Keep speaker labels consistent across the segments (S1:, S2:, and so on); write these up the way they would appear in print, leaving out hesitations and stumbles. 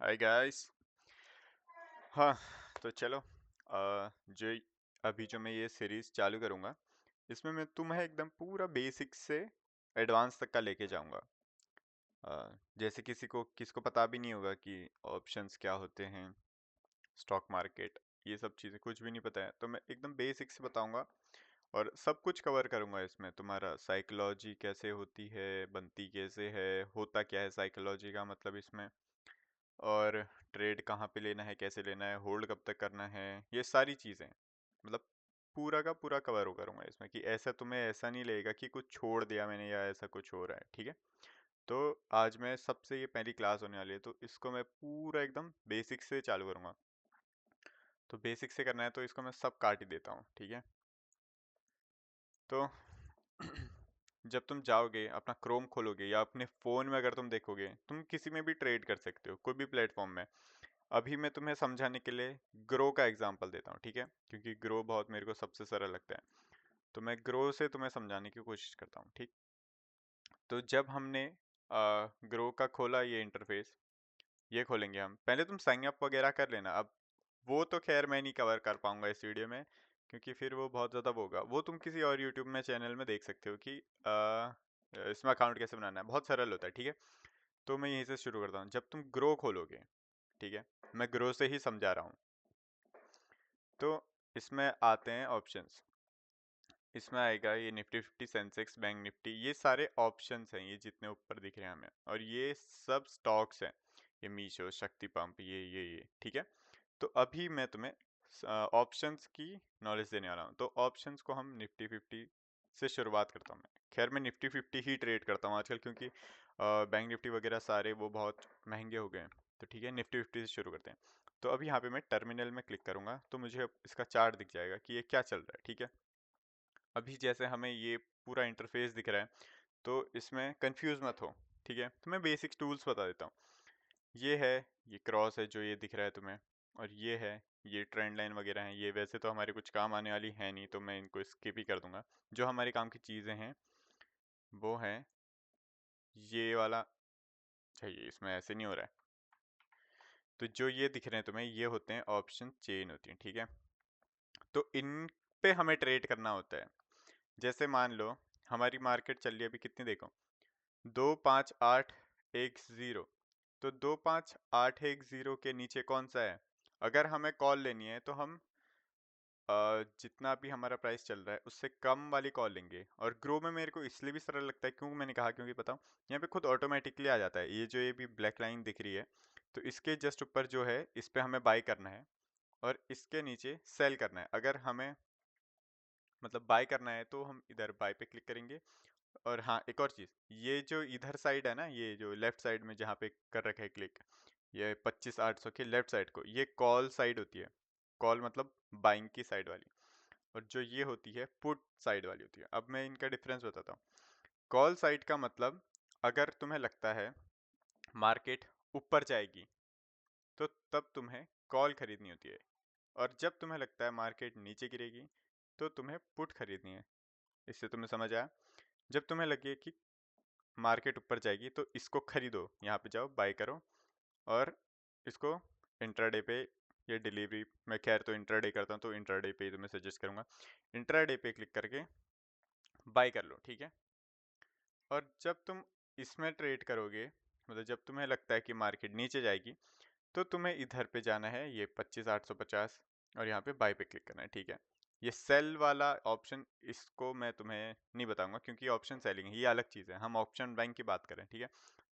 S1: Hi guys. हाँ, तो चलो जो अभी जो मैं ये सीरीज चालू करूँगा, इसमें मैं तुम्हें एकदम पूरा बेसिक से एडवांस तक का लेके जाऊँगा। जैसे किसको पता भी नहीं होगा कि ऑप्शंस क्या होते हैं, स्टॉक मार्केट, ये सब चीज़ें कुछ भी नहीं पता है, तो मैं एकदम बेसिक से बताऊँगा और सब कुछ कवर करूँगा। इसमें तुम्हारा साइकोलॉजी कैसे होती है, बनती कैसे है, होता क्या है साइकोलॉजी का मतलब इसमें, और ट्रेड कहाँ पे लेना है, कैसे लेना है, होल्ड कब तक करना है, ये सारी चीज़ें मतलब पूरा का पूरा कवर करूँगा इसमें। कि ऐसा तुम्हें ऐसा नहीं लगेगा कि कुछ छोड़ दिया मैंने या ऐसा कुछ हो रहा है, ठीक है। तो आज मैं सबसे ये पहली क्लास होने वाली है, तो इसको मैं पूरा एकदम बेसिक से चालू करूँगा। तो बेसिक से करना है तो इसको मैं सब काट ही देता हूँ, ठीक है। तो जब तुम जाओगे अपना क्रोम खोलोगे या अपने फ़ोन में अगर तुम देखोगे, तुम किसी में भी ट्रेड कर सकते हो, कोई भी प्लेटफॉर्म में। अभी मैं तुम्हें समझाने के लिए ग्रो का एग्जांपल देता हूँ, ठीक है, क्योंकि ग्रो बहुत मेरे को सबसे सरल लगता है। तो मैं ग्रो से तुम्हें समझाने की कोशिश करता हूँ, ठीक। तो जब हमने ग्रो का खोला, ये इंटरफेस ये खोलेंगे हम। पहले तुम साइन अप वगैरह कर लेना। अब वो तो खैर मैं नहीं कवर कर पाऊंगा इस वीडियो में, क्योंकि फिर वो बहुत ज़्यादा वो होगा। वो तुम किसी और यूट्यूब में चैनल में देख सकते हो कि इसमें अकाउंट कैसे बनाना है, बहुत सरल होता है, ठीक है। तो मैं यहीं से शुरू करता हूँ। जब तुम ग्रो खोलोगे, ठीक है, मैं ग्रो से ही समझा रहा हूँ। तो इसमें आते हैं ऑप्शंस। इसमें आएगा ये निफ्टी 50, सेंसेक्स, बैंक निफ्टी, ये सारे ऑप्शंस हैं, ये जितने ऊपर दिख रहे हैं हमें, और ये सब स्टॉक्स हैं। ये मीशो, शक्ति पंप, ये ठीक है। तो अभी मैं तुम्हें ऑप्शंस की नॉलेज देने वाला हूँ। तो ऑप्शंस को हम निफ्टी 50 से शुरुआत करता हूँ मैं। खैर मैं निफ्टी 50 ही ट्रेड करता हूँ आजकल, क्योंकि बैंक निफ्टी वगैरह सारे वो बहुत महंगे हो गए हैं। तो ठीक है, निफ्टी 50 से शुरू करते हैं। तो अभी यहाँ पे मैं टर्मिनल में क्लिक करूंगा तो मुझे अब इसका चार्ट दिख जाएगा कि ये क्या चल रहा है, ठीक है। अभी जैसे हमें ये पूरा इंटरफेस दिख रहा है, तो इसमें कंफ्यूज मत हो, ठीक है। तो मैं बेसिक टूल्स बता देता हूँ। ये है, ये क्रॉस है जो ये दिख रहा है तुम्हें, और ये है, ये ट्रेंड लाइन वगैरह हैं। ये वैसे तो हमारे कुछ काम आने वाली है नहीं, तो मैं इनको स्किप ही कर दूंगा। जो हमारे काम की चीज़ें हैं वो हैं ये वाला। चाहिए, इसमें ऐसे नहीं हो रहा है। तो जो ये दिख रहे हैं तुम्हें, ये होते हैं ऑप्शन चेन होती हैं, ठीक है। तो इन पे हमें ट्रेड करना होता है। जैसे मान लो हमारी मार्केट चल रही है अभी, कितनी देखो, 25810। तो 25810 के नीचे कौन सा है? अगर हमें कॉल लेनी है तो हम जितना भी हमारा प्राइस चल रहा है उससे कम वाली कॉल लेंगे। और ग्रो में मेरे को इसलिए भी सरल लगता है, क्यों मैंने कहा, क्योंकि बताऊँ, यहाँ पे खुद ऑटोमेटिकली आ जाता है। ये जो ये भी ब्लैक लाइन दिख रही है, तो इसके जस्ट ऊपर जो है इस पे हमें बाय करना है, और इसके नीचे सेल करना है। अगर हमें मतलब बाय करना है तो हम इधर बाय पे क्लिक करेंगे। और हाँ, एक और चीज़, ये जो इधर साइड है ना, ये जो लेफ्ट साइड में जहाँ पे कर रखा है क्लिक, ये 25,800 के लेफ्ट साइड को, ये कॉल साइड होती है। कॉल मतलब बाइंग की साइड वाली। और जो ये होती है पुट साइड वाली होती है। अब मैं इनका डिफरेंस बताता हूँ। कॉल साइड का मतलब, अगर तुम्हें लगता है मार्केट ऊपर जाएगी तो तब तुम्हें कॉल खरीदनी होती है, और जब तुम्हें लगता है मार्केट नीचे गिरेगी तो तुम्हें पुट खरीदनी है। इससे तुम्हें समझ आया? जब तुम्हें लगे कि मार्केट ऊपर जाएगी तो इसको खरीदो, यहाँ पे जाओ, बाय करो। और इसको इंट्राडे पे, ये डिलीवरी, मैं खैर तो इंट्राडे करता हूँ तो इंट्राडे पे ही तुम्हें सजेस्ट करूँगा। इंट्राडे पे क्लिक करके बाय कर लो, ठीक है। और जब तुम इसमें ट्रेड करोगे, मतलब जब तुम्हें लगता है कि मार्केट नीचे जाएगी, तो तुम्हें इधर पे जाना है, ये 25,850, और यहाँ पे बाय पे क्लिक करना है, ठीक है। ये सेल वाला ऑप्शन, इसको मैं तुम्हें नहीं बताऊंगा क्योंकि ऑप्शन सेलिंग है, ये अलग चीज़ है। हम ऑप्शन बैंक की बात करें, ठीक है।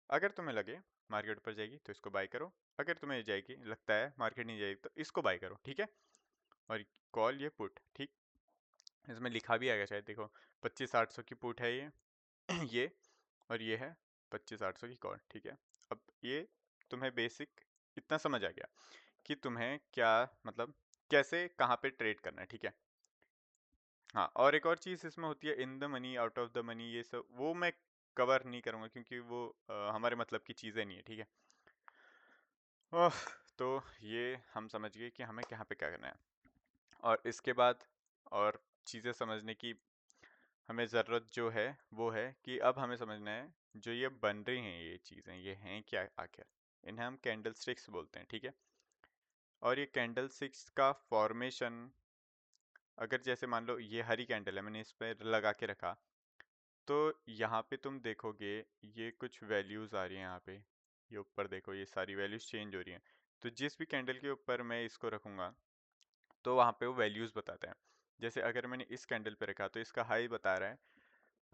S1: अगर तुम्हें लगे मार्केट ऊपर जाएगी तो इसको बाय करो, अगर तुम्हें जाएगी लगता है मार्केट नहीं जाएगी तो इसको बाय करो, ठीक है। और कॉल, ये पुट, ठीक। इसमें लिखा भी आएगा शायद, देखो, 25,800 की पुट है ये ये, और ये है 25,800 की कॉल, ठीक है। अब ये तुम्हें बेसिक इतना समझ आ गया कि तुम्हें क्या मतलब कैसे कहाँ पे ट्रेड करना है, ठीक है। हाँ, और एक और चीज़ इसमें होती है, in the money, out of the money, ये सब वो मैं कवर नहीं करूँगा क्योंकि वो हमारे मतलब की चीज़ें नहीं है, ठीक है। ओह, तो ये हम समझ गए कि हमें कहाँ पे क्या करना है। और इसके बाद और चीज़ें समझने की हमें ज़रूरत जो है वो है कि अब हमें समझना है जो ये बन रही हैं ये चीज़ें, ये हैं क्या आखिर। इन्हें हम कैंडल स्टिक्स बोलते हैं, ठीक है। और ये कैंडल स्टिक्स का फॉर्मेशन, अगर जैसे मान लो ये हरी कैंडल है, मैंने इस पर लगा के रखा, तो यहाँ पे तुम देखोगे ये कुछ वैल्यूज आ रही हैं यहाँ पे, ये ऊपर देखो ये सारी वैल्यूज चेंज हो रही हैं। तो जिस भी कैंडल के ऊपर मैं इसको रखूंगा तो वहाँ पे वो वैल्यूज बताते हैं। जैसे अगर मैंने इस कैंडल पे रखा तो इसका हाई बता रहा है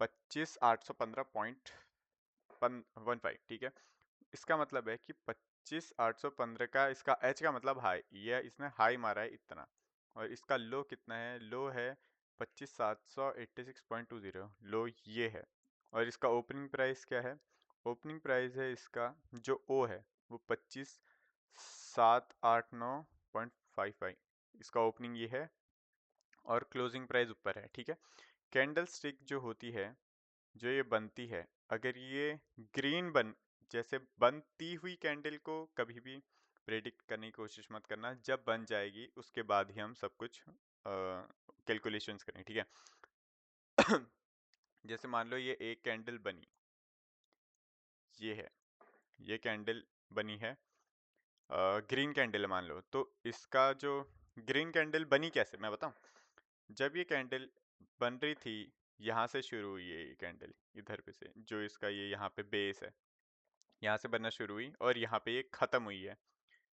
S1: 25,815.15, ठीक है। इसका मतलब है कि 25,815 का इसका एच का मतलब हाई, ये इसने हाई मारा है इतना। और इसका लो कितना है, लो है 25,786.20, लो ये है। और इसका ओपनिंग प्राइस क्या है, ओपनिंग प्राइस है इसका जो ओ है वो 25,789.55, इसका ओपनिंग ये है। और क्लोजिंग प्राइस ऊपर है, ठीक है। कैंडल स्टिक जो होती है, जो ये बनती है, अगर ये ग्रीन बन, जैसे बनती हुई कैंडल को कभी भी प्रेडिक्ट करने की कोशिश मत करना, जब बन जाएगी उसके बाद ही हम सब कुछ कैलकुलेशंस करें, ठीक है। जैसे मान लो ये एक कैंडल बनी, ये है, ये कैंडल बनी है, ग्रीन कैंडल मान लो, तो इसका जो ग्रीन कैंडल बनी कैसे मैं बताऊं। जब ये कैंडल बन रही थी, यहाँ से शुरू हुई है ये कैंडल, इधर पे से जो इसका ये यहाँ पे बेस है, यहाँ से बनना शुरू हुई और यहाँ पे ये खत्म हुई है,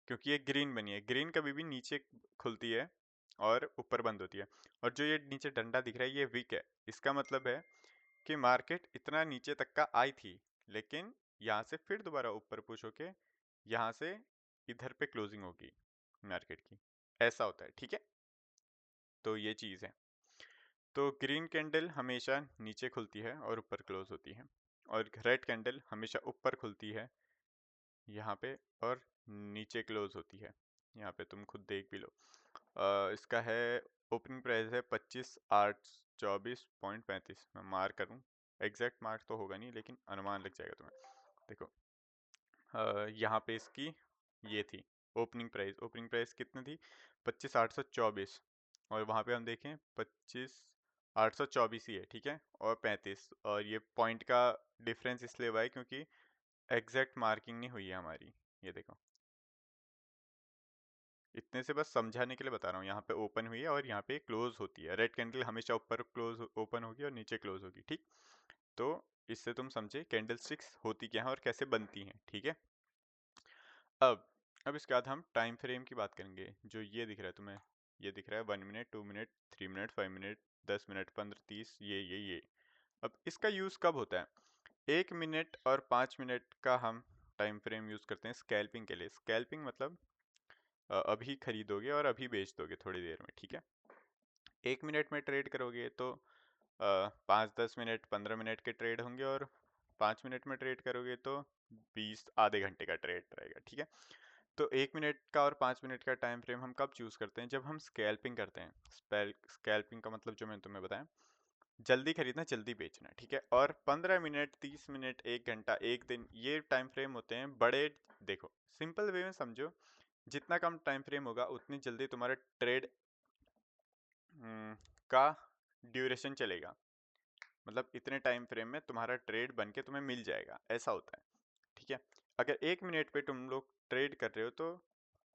S1: क्योंकि ये ग्रीन बनी है। ग्रीन कभी भी नीचे खुलती है और ऊपर बंद होती है। और जो ये नीचे डंडा दिख रहा है ये वीक है, इसका मतलब है कि मार्केट इतना नीचे तक का आई थी, लेकिन यहाँ से फिर दोबारा ऊपर पुश होके यहाँ से इधर पे क्लोजिंग होगी मार्केट की, ऐसा होता है, ठीक है। तो ये चीज़ है। तो ग्रीन कैंडल हमेशा नीचे खुलती है और ऊपर क्लोज होती है, और रेड कैंडल हमेशा ऊपर खुलती है यहाँ पे और नीचे क्लोज होती है, यहाँ पे तुम खुद देख भी लो। इसका है ओपनिंग प्राइस है 25,824.35, मैं मार्क करूँ, एग्जैक्ट मार्क तो होगा नहीं लेकिन अनुमान लग जाएगा तुम्हें। देखो यहाँ पे इसकी ये थी ओपनिंग प्राइस, ओपनिंग प्राइस कितनी थी 25,824, और वहाँ पे हम देखें 25,824 ही है, ठीक है, और 35, और ये पॉइंट का डिफरेंस इसलिए हुआ है क्योंकि एग्जैक्ट मार्किंग नहीं हुई है हमारी। ये देखो, इतने से बस समझाने के लिए बता रहा हूँ, यहाँ पे ओपन हुई है और यहाँ पे क्लोज होती है। रेड कैंडल हमेशा ऊपर क्लोज ओपन होगी और नीचे क्लोज होगी, ठीक। तो इससे तुम समझे कैंडल स्टिक्स होती क्या है और कैसे बनती हैं, ठीक है। अब अब इसके बाद हम टाइम फ्रेम की बात करेंगे। जो ये दिख रहा है तुम्हें, ये दिख रहा है 1 minute, 2 minute, 3 minute, 5 minute, 10 minute, 15, 30, ये। अब इसका यूज़ कब होता है, 1 मिनट और 5 मिनट का हम टाइम फ्रेम यूज़ करते हैं स्कैल्पिंग के लिए। स्कैल्पिंग मतलब अभी खरीदोगे और अभी बेच दोगे थोड़ी देर में, ठीक है। 1 मिनट में ट्रेड करोगे तो 5-10 मिनट, 15 मिनट के ट्रेड होंगे, और 5 मिनट में ट्रेड करोगे तो 20 आधे घंटे का ट्रेड रहेगा, ठीक है। तो 1 मिनट का और 5 मिनट का टाइम फ्रेम हम कब चूज करते हैं, जब हम स्कैल्पिंग करते हैं। स्कैल्पिंग का मतलब जो मैंने तुम्हें बताया, जल्दी खरीदना जल्दी बेचना, ठीक है। और 15 मिनट, 30 मिनट, 1 घंटा, एक दिन, ये टाइम फ्रेम होते हैं बड़े। देखो सिंपल वे में समझो, जितना कम टाइम फ्रेम होगा उतनी जल्दी तुम्हारा ट्रेड का ड्यूरेशन चलेगा, मतलब इतने टाइम फ्रेम में तुम्हारा ट्रेड बन के तुम्हें मिल जाएगा, ऐसा होता है, ठीक है। अगर 1 मिनट पे तुम लोग ट्रेड कर रहे हो तो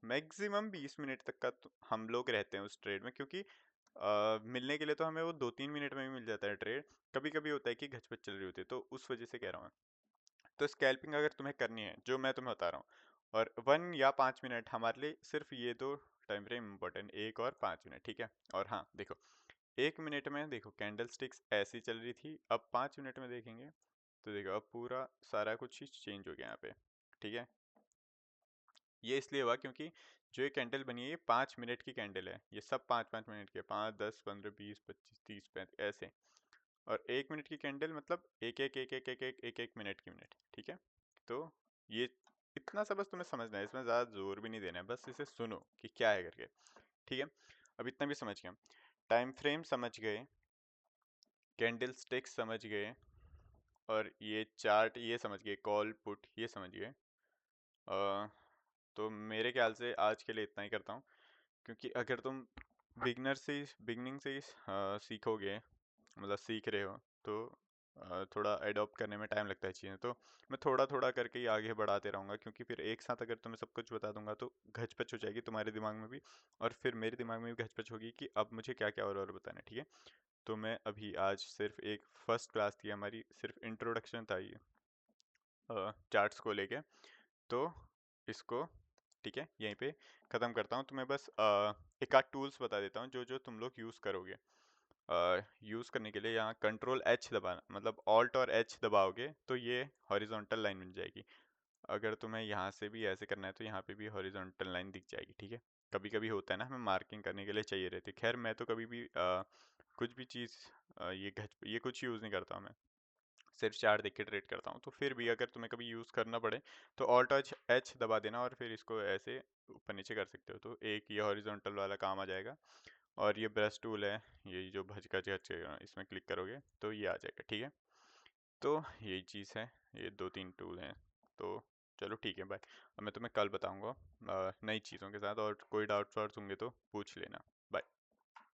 S1: मैक्सिमम 20 मिनट तक का हम लोग रहते हैं उस ट्रेड में, क्योंकि मिलने के लिए तो हमें वो 2-3 मिनट में ही मिल जाता है ट्रेड। कभी कभी होता है कि घचपच चल रही होती है, तो उस वजह से कह रहा हूँ मैं। तो स्कैल्पिंग अगर तुम्हें करनी है जो मैं तुम्हें बता रहा हूँ, और 1 या 5 मिनट हमारे लिए सिर्फ ये दो टाइम फ्रेम इंपॉर्टेंट, 1 और 5 मिनट, ठीक है। और हाँ देखो, 1 मिनट में देखो कैंडल स्टिक्स ऐसी चल रही थी, अब 5 मिनट में देखेंगे तो देखो अब पूरा सारा कुछ ही चेंज हो गया यहाँ पे, ठीक है। ये इसलिए हुआ क्योंकि जो ये कैंडल बनी है ये 5 मिनट की कैंडल है, ये सब 5-5 मिनट के, 5, 10, 15, 20, 25, 30, 35 ऐसे। और 1 मिनट की कैंडल मतलब एक एक मिनट की मिनट, ठीक है। तो ये इतना सा बस तुम्हें समझना है, इसमें ज़्यादा जोर भी नहीं देना है, बस इसे सुनो कि क्या है करके, ठीक है। अब इतना भी समझ गए, टाइम फ्रेम समझ गए, कैंडल स्टिक समझ गए, और ये चार्ट ये समझ गए, कॉल पुट ये समझ गए। तो मेरे ख्याल से आज के लिए इतना ही करता हूँ, क्योंकि अगर तुम बिगनिंग से ही सीखोगे, मतलब सीख रहे हो, तो थोड़ा एडॉप्ट करने में टाइम लगता है चीज़ें, तो मैं थोड़ा थोड़ा करके ही आगे बढ़ाते रहूँगा, क्योंकि फिर एक साथ अगर तुम्हें सब कुछ बता दूंगा तो घचपच हो जाएगी तुम्हारे दिमाग में भी, और फिर मेरे दिमाग में भी घचपच होगी कि अब मुझे क्या क्या और बताना है, ठीक है। तो मैं अभी आज सिर्फ एक फर्स्ट क्लास थी हमारी, सिर्फ इंट्रोडक्शन था ये चार्ट्स को लेके, तो इसको ठीक है यहीं पे ख़त्म करता हूँ। तो मैं बस एक आध टूल्स बता देता हूँ जो जो तुम लोग यूज़ करोगे। यूज़ करने के लिए यहाँ कंट्रोल एच दबाना, मतलब ऑल्ट और एच दबाओगे तो ये हॉरिजॉन्टल लाइन बन जाएगी। अगर तुम्हें यहाँ से भी ऐसे करना है तो यहाँ पे भी हॉरिजॉन्टल लाइन दिख जाएगी, ठीक है। कभी कभी होता है ना, हमें मार्किंग करने के लिए चाहिए रहती है। खैर मैं तो कभी भी कुछ भी चीज़ ये कुछ यूज़ नहीं करता हूँ मैं, सिर्फ चार्ट देख के ट्रेड करता हूँ। तो फिर भी अगर तुम्हें कभी यूज़ करना पड़े तो ऑल्ट एच एच दबा देना और फिर इसको ऐसे ऊपर नीचे कर सकते हो, तो एक ये हॉरिजॉन्टल वाला काम आ जाएगा। और ये ब्रश टूल है, ये जो भजका झचका इसमें क्लिक करोगे तो ये आ जाएगा, ठीक है। तो यही चीज़ है, ये दो तीन टूल हैं। तो चलो ठीक है, बाय। अब मैं तुम्हें कल बताऊंगा नई चीज़ों के साथ, और कोई डाउट्स वाउट्स होंगे तो पूछ लेना।